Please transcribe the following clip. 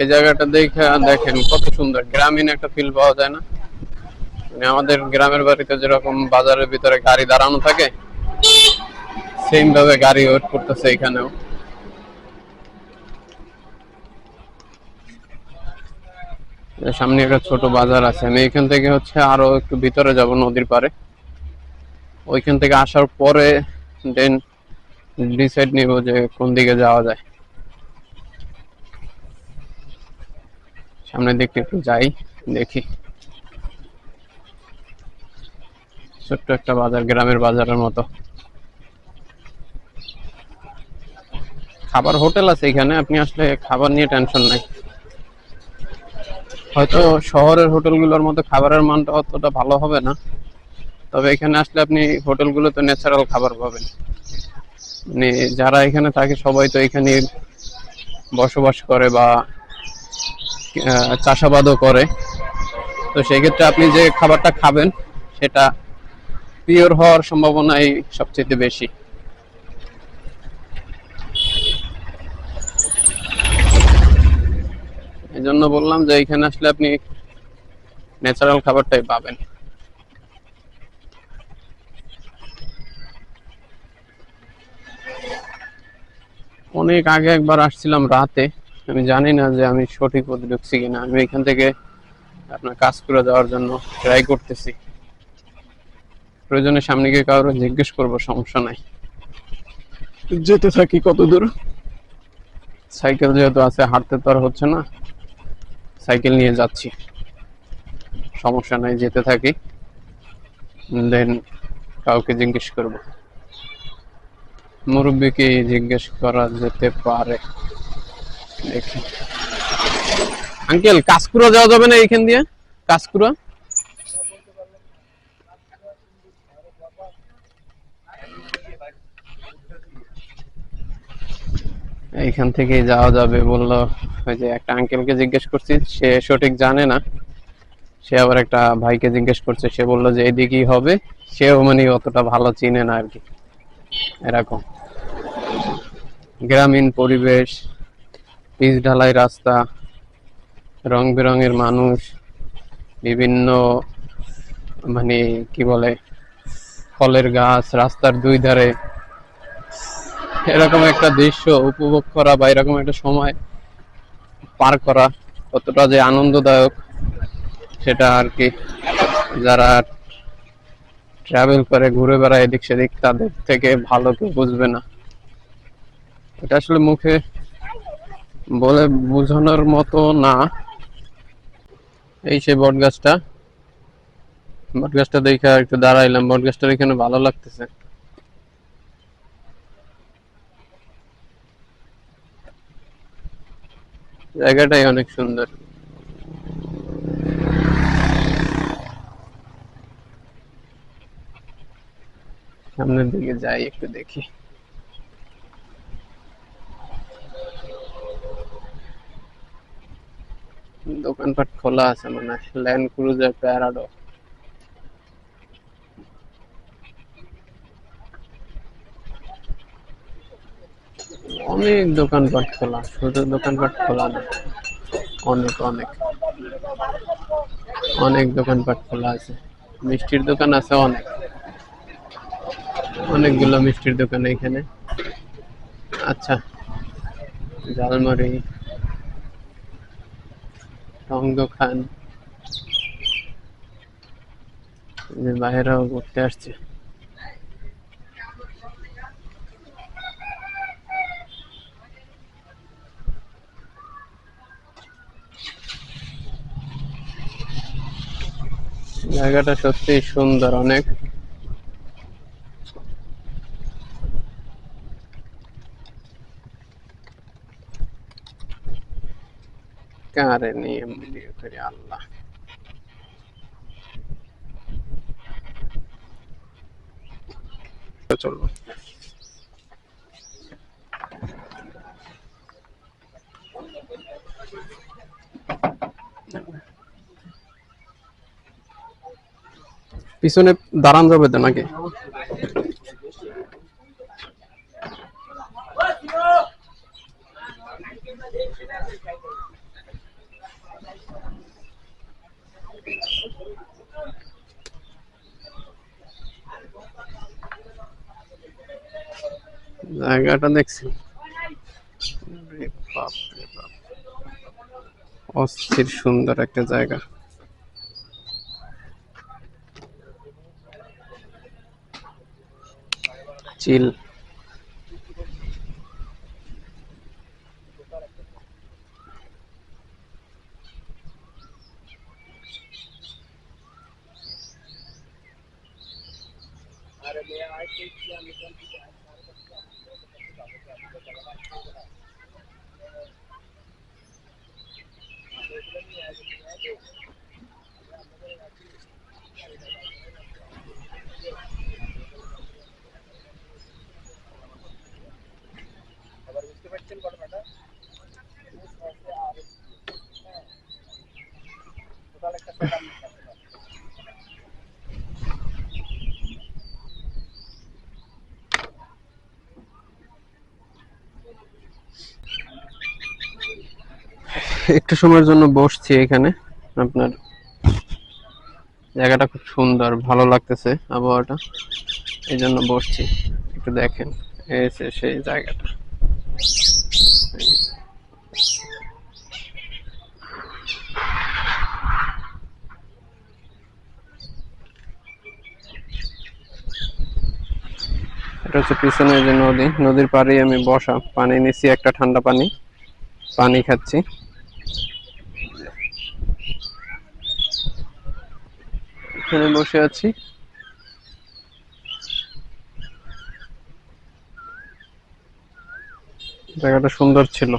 এই জায়গাটা দেখে দেখেন কত সুন্দর, গ্রামীণ একটা ফিল পাওয়া যায় না? মানে আমাদের গ্রামের বাড়িতে যেরকম বাজারের ভিতরে গাড়ি দাঁড়ানো থাকে, সেম ভাবে গাড়ি ওয়েট করতেছে এখানেও। সামনে একটা ছোট বাজার আছে, আমি এখান থেকে হচ্ছে আরো একটু ভিতরে যাব নদীর পারে, ওইখান থেকে আসার পরে দেন ডিসাইড নিব যে কোন দিকে যাওয়া যায়। সামনের দিকে একটু যাই, দেখি। ছোট্ট একটা বাজার, গ্রামের বাজারের মতো। খাবার হোটেল আছে এখানে, আপনি আসলে খাবার নিয়ে টেনশন নাই। হয়তো শহরের হোটেলগুলোর মতো খাবারের মানটা অতটা ভালো হবে না, তবে এখানে আসলে আপনি হোটেলগুলোতে ন্যাচারাল খাবার পাবেন। মানে যারা এখানে থাকে সবাই তো এখানে বসবাস করে বা চাষাবাদও করে, তো সেই ক্ষেত্রে আপনি যে খাবারটা খাবেন সেটা পিওর হওয়ার সম্ভাবনাই সবচেয়ে বেশি। এই জন্য বললাম যে এখানে আসলে আপনি ন্যাচারাল খাবারটাই পাবেন। অনেক আগে একবার আসছিলাম রাতে, আমি জানি না যে আমি সঠিক পথে ঢুকছি কিনা। আমি এখান থেকে আপনার কাজ করে যাওয়ার জন্য ট্রাই করতেছি, প্রয়োজনে সামনে গিয়ে কারো জিজ্ঞেস করবো, সমস্যা নাই। যেতে থাকি কত দূর, সাইকেল যেহেতু আছে, হাঁটতে তো আর হচ্ছে না, সাইকেল নিয়ে যাচ্ছি, সমস্যা নাই, যেতে থাকি, দেন কাউকে জিজ্ঞেস করব। মুরব্বীকে জিজ্ঞেস করা যেতে পারে, দেখি। আঙ্কেল, কাজকুড়া যাওয়া যাবে না এইখান দিয়ে? কাজকুড়া এইখান থেকেই যাওয়া যাবে বললো। ওই যে একটা আঙ্কেলকে জিজ্ঞেস করছি, সে সঠিক জানে না, সে আবার একটা ভাইকে জিজ্ঞেস করছে, সে বললো যে এদিকেই হবে, সেও মানে অতটা ভালো চিনে না আর কি। এরকম গ্রামীণ পরিবেশ, পিচ ঢালাই রাস্তা, রং বেরঙের মানুষ, বিভিন্ন মানে কি বলে ফলের গাছ রাস্তার দুই ধারে, এরকম একটা দৃশ্য উপভোগ করা বা এরকম একটা সময় পার করা কতটা যে আনন্দদায়ক সেটা আর কি যারা ট্রাভেল করে, ঘুরে বেড়ায় এদিক সেদিক, তাদের থেকে ভালো কেউ বুঝবে না। এটা আসলে মুখে বলে বোঝানোর মতো না। এই সেই বট গাছটা, বট গাছটা দেখে একটু দাঁড়াইলাম, বট গাছটার এখানে ভালো লাগতেছে। জায়গাটাই অনেক সুন্দর। সামনের দিকে যাই, একটু দেখি। দোকানপাট খোলা আছে মনে হয়, ল্যান্ড ক্রুজার প্যারাডো, অনেক দোকানপাট খোলা, শুধু দোকানপাট খোলা না, অনেক অনেক অনেক দোকানপাট খোলা আছে। মিষ্টির দোকান আছে অনেক, অনেকগুলো মিষ্টির দোকান এখানে। আচ্ছা, ঝালমুড়ি, টং দোকান, বাইরেও ঘুরতে আসছে। জায়গাটা সত্যি সুন্দর অনেক। কারে নিয়ে ভিডিও করে আল্লাহ। চলবো, পিছনে দাঁড়ান যাবে তো নাকি? জায়গাটা দেখছি, রে বাপ রে বাপ, অস্থির সুন্দর একটা জায়গা। চিল। একটু সময়ের জন্য বসছি এখানে, আপনার জায়গাটা খুব সুন্দর, ভালো লাগতেছে আবহাওয়াটা, এই জন্য বসছি। একটু দেখেন, এই যে সেই জায়গাটা। এটা হচ্ছে পিছনে যে নদী, নদীর পাড়েই আমি বসা, পানি নিচ্ছি একটা ঠান্ডা পানি, পানি খাচ্ছি। এখানে বসে আছি। জায়গাটা সুন্দর ছিল।